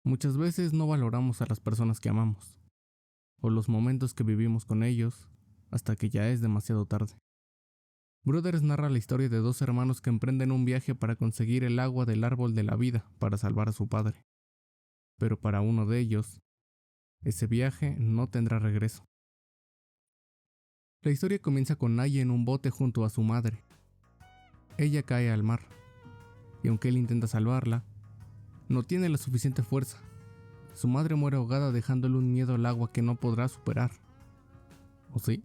Muchas veces no valoramos a las personas que amamos, o los momentos que vivimos con ellos, hasta que ya es demasiado tarde. Brothers narra la historia de dos hermanos que emprenden un viaje para conseguir el agua del árbol de la vida para salvar a su padre. Pero para uno de ellos, ese viaje no tendrá regreso. La historia comienza con Naye en un bote junto a su madre. Ella cae al mar, y aunque él intenta salvarla, no tiene la suficiente fuerza. Su madre muere ahogada dejándole un miedo al agua que no podrá superar. ¿O sí?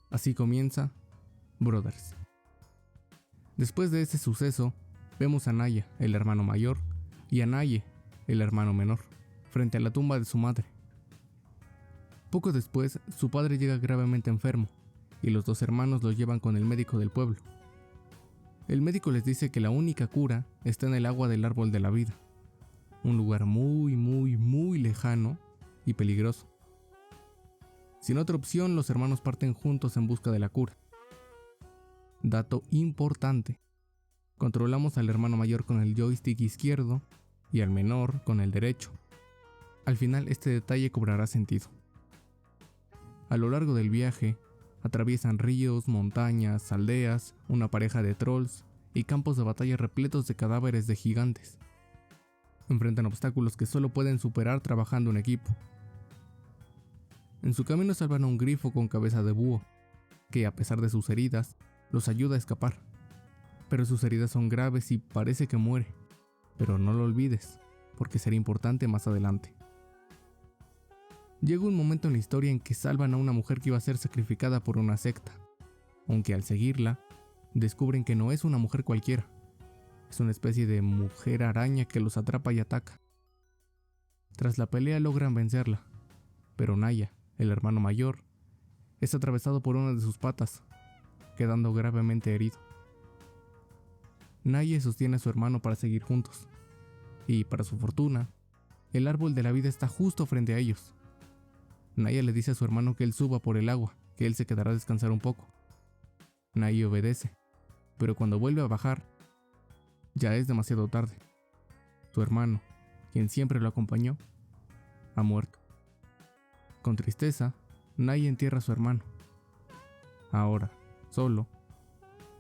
Así comienza Brothers. Después de ese suceso, vemos a Naya, el hermano mayor, y a Naye, el hermano menor, frente a la tumba de su madre. Poco después, su padre llega gravemente enfermo, y los dos hermanos lo llevan con el médico del pueblo. El médico les dice que la única cura está en el agua del árbol de la vida, un lugar muy lejano y peligroso. Sin otra opción, los hermanos parten juntos en busca de la cura. Dato importante: controlamos al hermano mayor con el joystick izquierdo y al menor con el derecho. Al final este detalle cobrará sentido. A lo largo del viaje, atraviesan ríos, montañas, aldeas, una pareja de trolls y campos de batalla repletos de cadáveres de gigantes. Enfrentan obstáculos que solo pueden superar trabajando en equipo. En su camino salvan a un grifo con cabeza de búho, que a pesar de sus heridas, los ayuda a escapar. Pero sus heridas son graves y parece que muere. Pero no lo olvides, porque será importante más adelante. Llega un momento en la historia en que salvan a una mujer que iba a ser sacrificada por una secta, aunque al seguirla, descubren que no es una mujer cualquiera. Es una especie de mujer araña que los atrapa y ataca. Tras la pelea logran vencerla, pero Naya, el hermano mayor, es atravesado por una de sus patas, quedando gravemente herido. Naya sostiene a su hermano para seguir juntos, y para su fortuna, el árbol de la vida está justo frente a ellos. Naya le dice a su hermano que él suba por el agua, que él se quedará a descansar un poco. Naya obedece, pero cuando vuelve a bajar, ya es demasiado tarde. Su hermano, quien siempre lo acompañó, ha muerto. Con tristeza, Naya entierra a su hermano. Ahora, solo,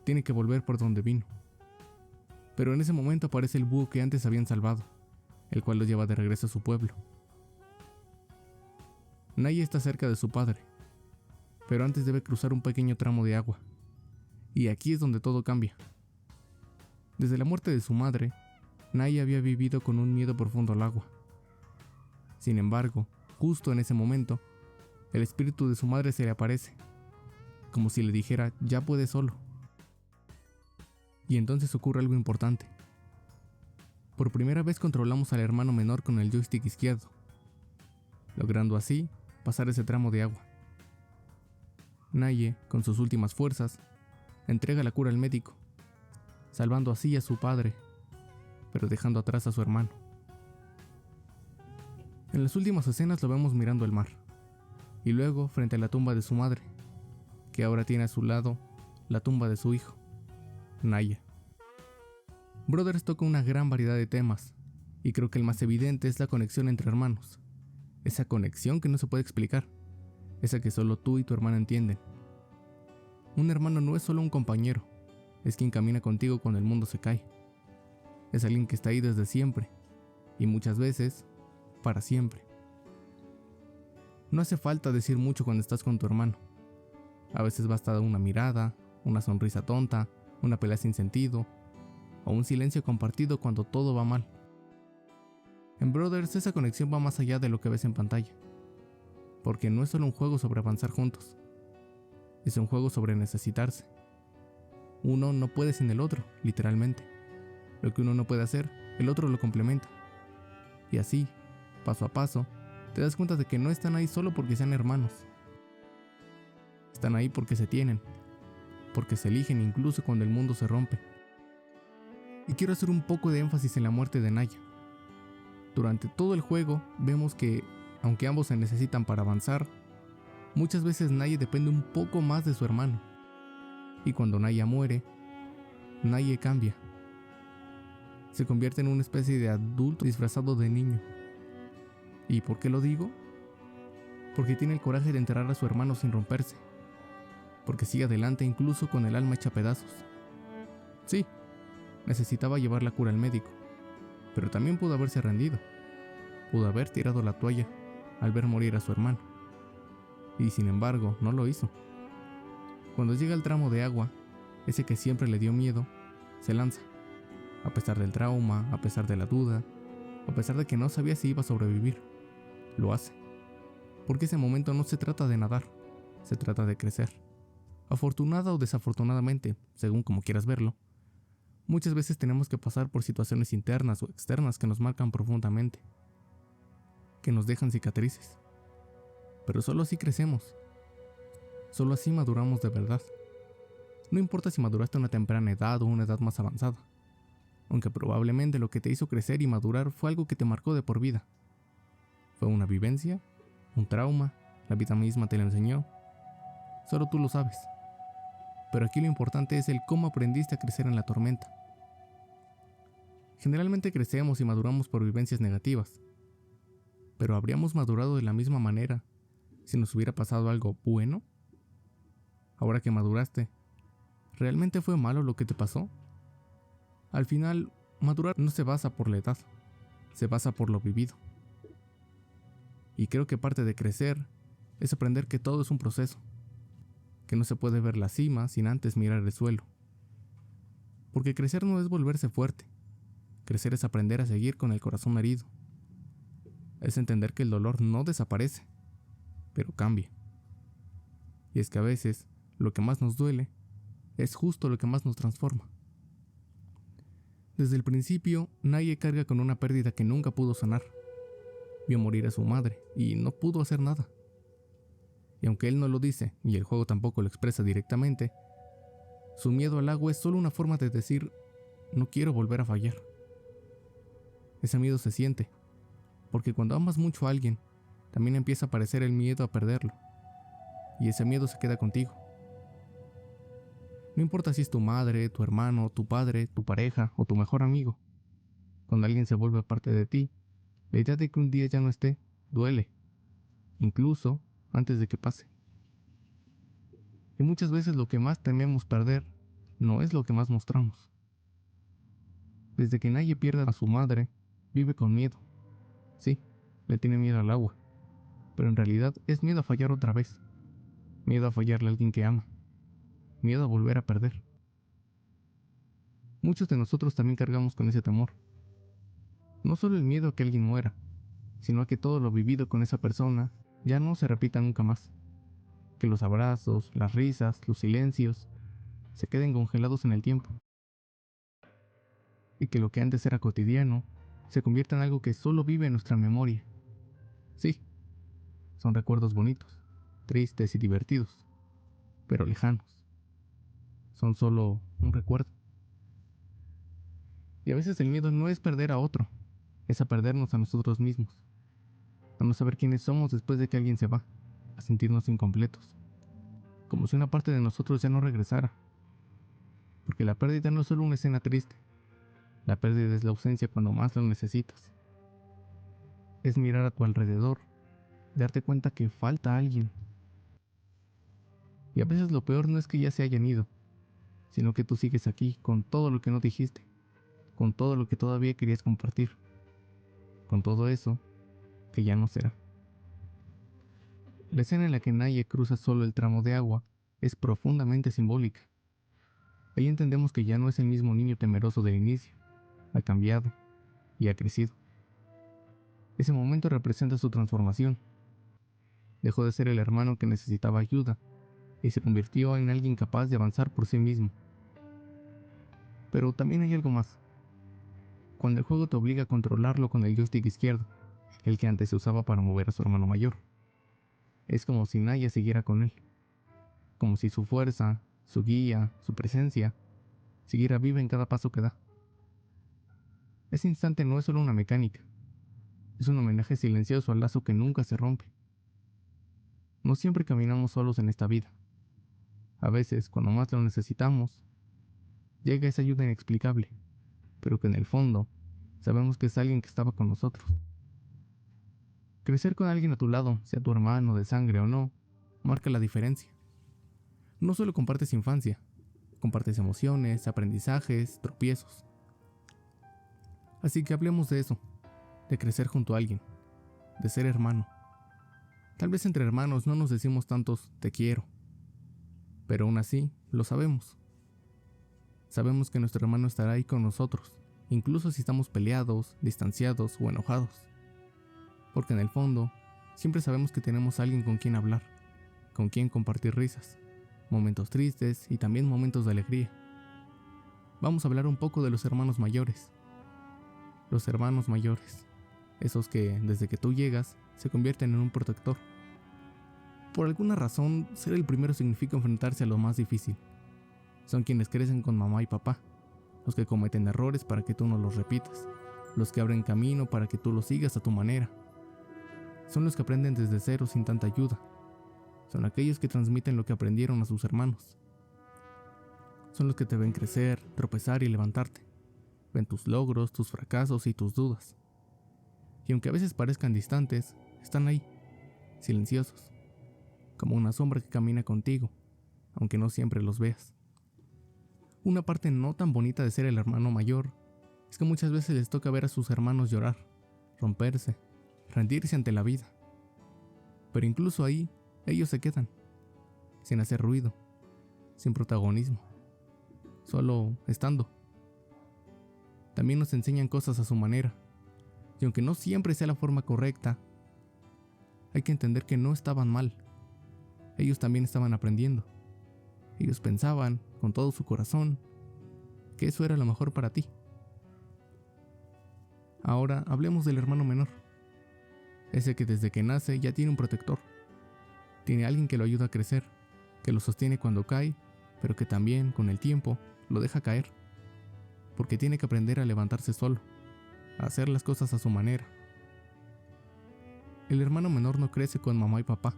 tiene que volver por donde vino. Pero en ese momento aparece el búho que antes habían salvado, el cual lo lleva de regreso a su pueblo. Naya está cerca de su padre, pero antes debe cruzar un pequeño tramo de agua. Y aquí es donde todo cambia. Desde la muerte de su madre, Naya había vivido con un miedo profundo al agua. Sin embargo, justo en ese momento, el espíritu de su madre se le aparece, como si le dijera: ya puedes solo. Y entonces ocurre algo importante. Por primera vez controlamos al hermano menor con el joystick izquierdo, logrando así pasar ese tramo de agua. Naye, con sus últimas fuerzas, entrega la cura al médico, salvando así a su padre, pero dejando atrás a su hermano. En las últimas escenas lo vemos mirando el mar, y luego frente a la tumba de su madre, que ahora tiene a su lado la tumba de su hijo, Naya. Brothers toca una gran variedad de temas, y creo que el más evidente es la conexión entre hermanos. Esa conexión que no se puede explicar, esa que solo tú y tu hermano entienden. Un hermano no es solo un compañero, es quien camina contigo cuando el mundo se cae. Es alguien que está ahí desde siempre, y muchas veces, para siempre. No hace falta decir mucho cuando estás con tu hermano. A veces basta una mirada, una sonrisa tonta, una pelea sin sentido, o un silencio compartido cuando todo va mal. En Brothers esa conexión va más allá de lo que ves en pantalla, porque no es solo un juego sobre avanzar juntos, es un juego sobre necesitarse. Uno no puede sin el otro, literalmente. Lo que uno no puede hacer, el otro lo complementa. Y así, paso a paso, te das cuenta de que no están ahí solo porque sean hermanos. Están ahí porque se tienen, porque se eligen incluso cuando el mundo se rompe. Y quiero hacer un poco de énfasis en la muerte de Naya. Durante todo el juego vemos que, aunque ambos se necesitan para avanzar, muchas veces Naya depende un poco más de su hermano. Y cuando Naya muere, Naya cambia. se convierte en una especie de adulto disfrazado de niño. ¿Y por qué lo digo? Porque tiene el coraje de enterrar a su hermano sin romperse, porque sigue adelante incluso con el alma hecha pedazos. Sí, necesitaba llevar la cura al médico, pero también pudo haberse rendido, pudo haber tirado la toalla al ver morir a su hermano, y sin embargo no lo hizo. Cuando llega el tramo de agua, ese que siempre le dio miedo, se lanza, a pesar del trauma, a pesar de la duda, a pesar de que no sabía si iba a sobrevivir. Lo hace, porque ese momento no se trata de nadar, se trata de crecer. Afortunada o desafortunadamente, según como quieras verlo, muchas veces tenemos que pasar por situaciones internas o externas que nos marcan profundamente, que nos dejan cicatrices. Pero solo así crecemos, solo así maduramos de verdad. No importa si maduraste a una temprana edad o una edad más avanzada, aunque probablemente lo que te hizo crecer y madurar fue algo que te marcó de por vida. Fue una vivencia, un trauma, la vida misma te lo enseñó. Solo tú lo sabes. Pero aquí lo importante es el cómo aprendiste a crecer en la tormenta. Generalmente crecemos y maduramos por vivencias negativas, pero ¿habríamos madurado de la misma manera si nos hubiera pasado algo bueno? Ahora que maduraste, ¿realmente fue malo lo que te pasó? Al final, madurar no se basa por la edad, se basa por lo vivido. Y creo que parte de crecer es aprender que todo es un proceso, que no se puede ver la cima sin antes mirar el suelo. Porque crecer no es volverse fuerte, crecer es aprender a seguir con el corazón herido. Es entender que el dolor no desaparece, pero cambia. Y es que a veces, lo que más nos duele es justo lo que más nos transforma. Desde el principio, nadie carga con una pérdida que nunca pudo sanar. Vio morir a su madre y no pudo hacer nada. Y aunque él no lo dice, y el juego tampoco lo expresa directamente, su miedo al agua es solo una forma de decir, no quiero volver a fallar. Ese miedo se siente, porque cuando amas mucho a alguien, también empieza a aparecer el miedo a perderlo. Y ese miedo se queda contigo. No importa si es tu madre, tu hermano, tu padre, tu pareja o tu mejor amigo. Cuando alguien se vuelve parte de ti, la idea de que un día ya no esté, duele, incluso antes de que pase. Y muchas veces lo que más tememos perder no es lo que más mostramos. Desde que nadie pierda a su madre, vive con miedo. Sí, le tiene miedo al agua, pero en realidad es miedo a fallar otra vez, miedo a fallarle a alguien que ama, miedo a volver a perder. Muchos de nosotros también cargamos con ese temor. No solo el miedo a que alguien muera, sino a que todo lo vivido con esa persona ya no se repita nunca más. Que los abrazos, las risas, los silencios se queden congelados en el tiempo. Y que lo que antes era cotidiano se convierta en algo que solo vive en nuestra memoria. Sí, son recuerdos bonitos, tristes y divertidos, pero lejanos. Son solo un recuerdo. Y a veces el miedo no es perder a otro, es a perdernos a nosotros mismos, a no saber quiénes somos después de que alguien se va, a sentirnos incompletos, como si una parte de nosotros ya no regresara. Porque la pérdida no es solo una escena triste, la pérdida es la ausencia cuando más lo necesitas. Es mirar a tu alrededor, darte cuenta que falta alguien. Y a veces lo peor no es que ya se hayan ido, sino que tú sigues aquí con todo lo que no dijiste, con todo lo que todavía querías compartir, con todo eso que ya no será. La escena en la que Naye cruza solo el tramo de agua es profundamente simbólica. Ahí entendemos que ya no es el mismo niño temeroso del inicio, ha cambiado y ha crecido. Ese momento representa su transformación. Dejó de ser el hermano que necesitaba ayuda y se convirtió en alguien capaz de avanzar por sí mismo. Pero también hay algo más. Cuando el juego te obliga a controlarlo con el joystick izquierdo, el que antes se usaba para mover a su hermano mayor, es como si Naye siguiera con él, como si su fuerza, su guía, su presencia, siguiera viva en cada paso que da. Ese instante no es solo una mecánica, es un homenaje silencioso al lazo que nunca se rompe. No siempre caminamos solos en esta vida. A veces, cuando más lo necesitamos, llega esa ayuda inexplicable, pero que en el fondo Sabemos que es alguien que estaba con nosotros. Crecer con alguien a tu lado, sea tu hermano de sangre o no, marca la diferencia. No solo compartes infancia, compartes emociones, aprendizajes, tropiezos. Así que hablemos de eso, de crecer junto a alguien, de ser hermano. Tal vez entre hermanos no nos decimos tantos te quiero, pero aún así lo sabemos. Sabemos que nuestro hermano estará ahí con nosotros, incluso si estamos peleados, distanciados o enojados. Porque en el fondo, siempre sabemos que tenemos a alguien con quien hablar, con quien compartir risas, momentos tristes y también momentos de alegría. Vamos a hablar un poco de los hermanos mayores. Los hermanos mayores, esos que desde que tú llegas se convierten en un protector. Por alguna razón, ser el primero significa enfrentarse a lo más difícil. Son quienes crecen con mamá y papá, los que cometen errores para que tú no los repitas, los que abren camino para que tú los sigas a tu manera. Son los que aprenden desde cero sin tanta ayuda. Son aquellos que transmiten lo que aprendieron a sus hermanos. Son los que te ven crecer, tropezar y levantarte. Ven tus logros, tus fracasos y tus dudas. Y aunque a veces parezcan distantes, están ahí, silenciosos, como una sombra que camina contigo, aunque no siempre los veas. Una parte no tan bonita de ser el hermano mayor es que muchas veces les toca ver a sus hermanos llorar, romperse, rendirse ante la vida. Pero incluso ahí, ellos se quedan, sin hacer ruido, sin protagonismo, solo estando. También nos enseñan cosas a su manera, y aunque no siempre sea la forma correcta, hay que entender que no estaban mal. Ellos también estaban aprendiendo. Ellos pensaban, con todo su corazón, que eso era lo mejor para ti. Ahora hablemos del hermano menor. Ese que desde que nace ya tiene un protector. Tiene alguien que lo ayuda a crecer, que lo sostiene cuando cae, pero que también, con el tiempo, lo deja caer. Porque tiene que aprender a levantarse solo, a hacer las cosas a su manera. El hermano menor no crece con mamá y papá.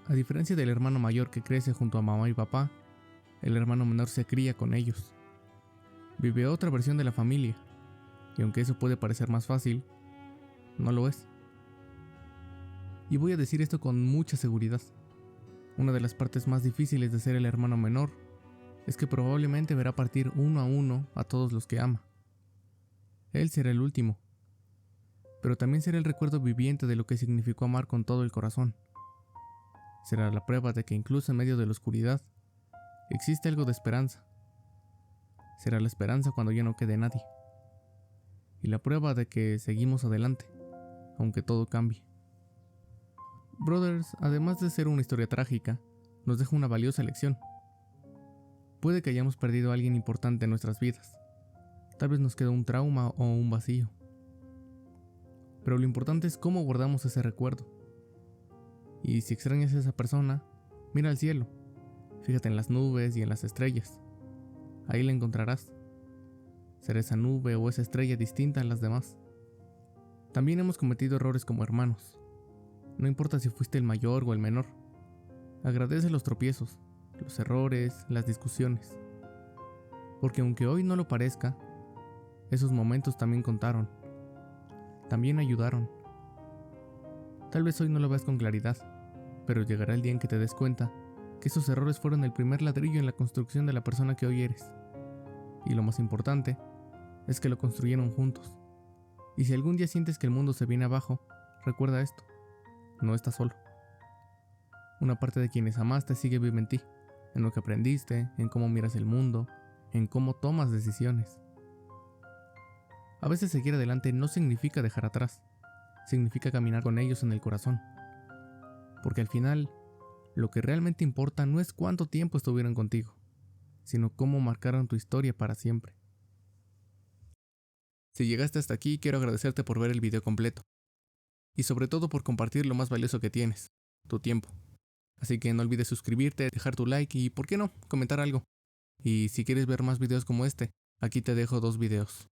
A diferencia del hermano mayor que crece junto a mamá y papá, el hermano menor se cría con ellos. Vive otra versión de la familia, y aunque eso puede parecer más fácil, no lo es. Y voy a decir esto con mucha seguridad. Una de las partes más difíciles de ser el hermano menor es que probablemente verá partir uno a uno a todos los que ama. Él será el último, pero también será el recuerdo viviente de lo que significó amar con todo el corazón. Será la prueba de que incluso en medio de la oscuridad existe algo de esperanza. Será la esperanza cuando ya no quede nadie. Y la prueba de que seguimos adelante, aunque todo cambie. Brothers, además de ser una historia trágica, nos deja una valiosa lección. Puede que hayamos perdido a alguien importante en nuestras vidas. Tal vez nos quedó un trauma o un vacío. Pero lo importante es cómo guardamos ese recuerdo. Y si extrañas a esa persona, mira al cielo. Fíjate en las nubes y en las estrellas. Ahí la encontrarás. Será esa nube o esa estrella distinta a las demás. También hemos cometido errores como hermanos. No importa si fuiste el mayor o el menor. Agradece los tropiezos, los errores, las discusiones. Porque aunque hoy no lo parezca, esos momentos también contaron. También ayudaron. Tal vez hoy no lo veas con claridad, pero llegará el día en que te des cuenta que esos errores fueron el primer ladrillo en la construcción de la persona que hoy eres. Y lo más importante es que lo construyeron juntos. Y si algún día sientes que el mundo se viene abajo, recuerda esto: no estás solo. Una parte de quienes amaste sigue viva en ti, en lo que aprendiste, en cómo miras el mundo, en cómo tomas decisiones. A veces seguir adelante no significa dejar atrás, significa caminar con ellos en el corazón. Porque al final, lo que realmente importa no es cuánto tiempo estuvieron contigo, sino cómo marcaron tu historia para siempre. Si llegaste hasta aquí, quiero agradecerte por ver el video completo. Y sobre todo por compartir lo más valioso que tienes, tu tiempo. Así que no olvides suscribirte, dejar tu like y, ¿por qué no?, comentar algo. Y si quieres ver más videos como este, aquí te dejo 2 videos.